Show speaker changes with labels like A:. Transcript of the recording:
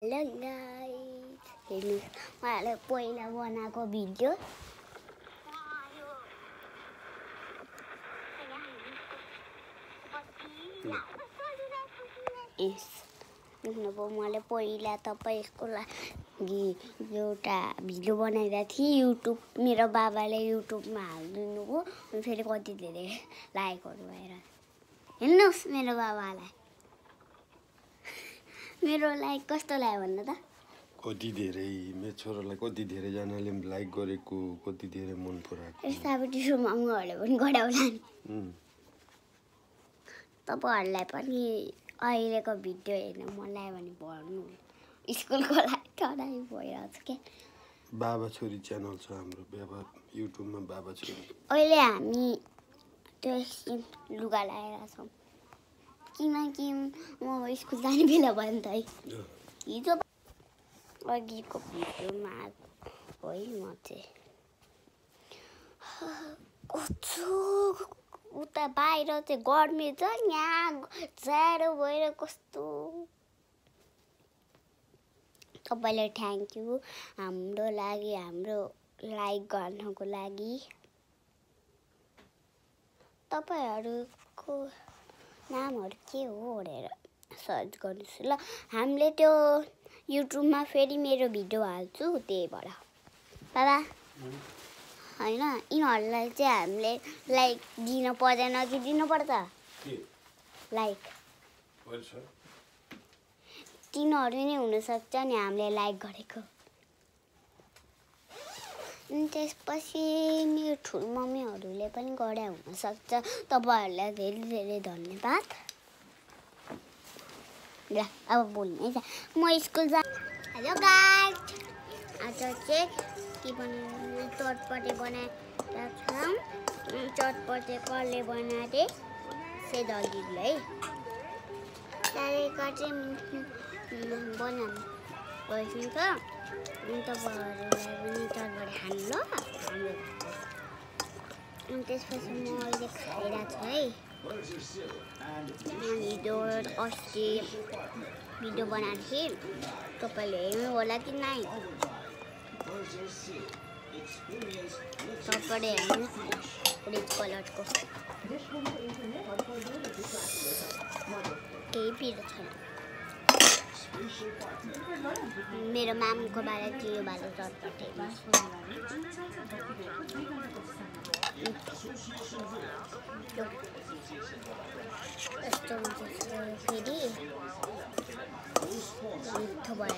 A: Hello guys, हेर्नुहोस् मैले पहिला बनाएको भिडियो। मैले पहिला तपाईँको लागि एउटा भिडियो बनाइरहेको थिएँ। युट्युब मेरो बाबाले युट्युबमा हालिदिनु हो। फेरि कति धेरै लाइकहरू भएर हेर्नुहोस् मेरो बाबालाई। मेरो लाइक कस्तो लाग्यो भन्नु त?
B: कति धेरै मेरो छोरालाई कति धेरै जनाले लाइक गरेको, कति धेरै मन पराएको।
A: यस्तापट्टि सुमाउहरूले पनि गराउला नि। तपाईहरुलाई पनि अहिलेको भिडियो हेर्न मन लाग्यो भने भन्नु। स्कुलको लागि टडाइ भइरहेछ के।
B: बाबा छोरी च्यानल छ हाम्रो, बाबा युट्युबमा बाबा छोरी।
A: अहिले हामी त्यो एकछिन लुगा लगाएर छौँ किनकि म स्कुल जाने बेला भयो नि त है। हिजो अघिको भिडियोमा है म चाहिँ उता बाहिर चाहिँ गर्मी छ, यहाँ जाडो भएर कस्तो। तपाईले थ्याङ्क यू हाम्रो लागि, हाम्रो लाइक गर्नको लागि। तपाईहरुको नामहरु के हो भनेर सर्च गर्नुस् ल। हामीले त्यो युट्युबमा फेरि मेरो भिडियो हाल्छु त्यही भएर। बाबा हैन, यिनीहरुलाई चाहिँ हामीले लाइक दिन पर्दैन कि दिनु पर्छ? लाइक
B: पर्छ।
A: तिनीहरु नै हुन सक्छ नि हामीले लाइक गरेको। अनि त्यसपछि मेरो ठुलो मम्मीहरुले पनि गरे हुन सक्छ। तपाईहरुलाई धेरै धेरै धन्यवाद। ल अब बोल्नु है। म स्कुल जा। हेलो गाइस, आज चाहिँ के बनाउने चटपटे बनाएका छौँ। चटपटे कसले बनाए से दगिले है। त्यहाँदेखि चाहिँ बनाउनु भइसक्यो। अनि तपाईहरुलाई पनि चटपटे खानु ल हाम्रो। अनि त्यसपछि म अहिले खाइरहेको छु है। हिजो अस्ति भिडियो बनाएको थिएँ, तपाईँले हेर्नु होला कि नै? तपाईँले हेर्नु रेड कलरको केही पिरो छैन। मेरो मामको बारे थियो यो बाले चटपटे। यस्तो हुन्छ फेरि मिठो भयो।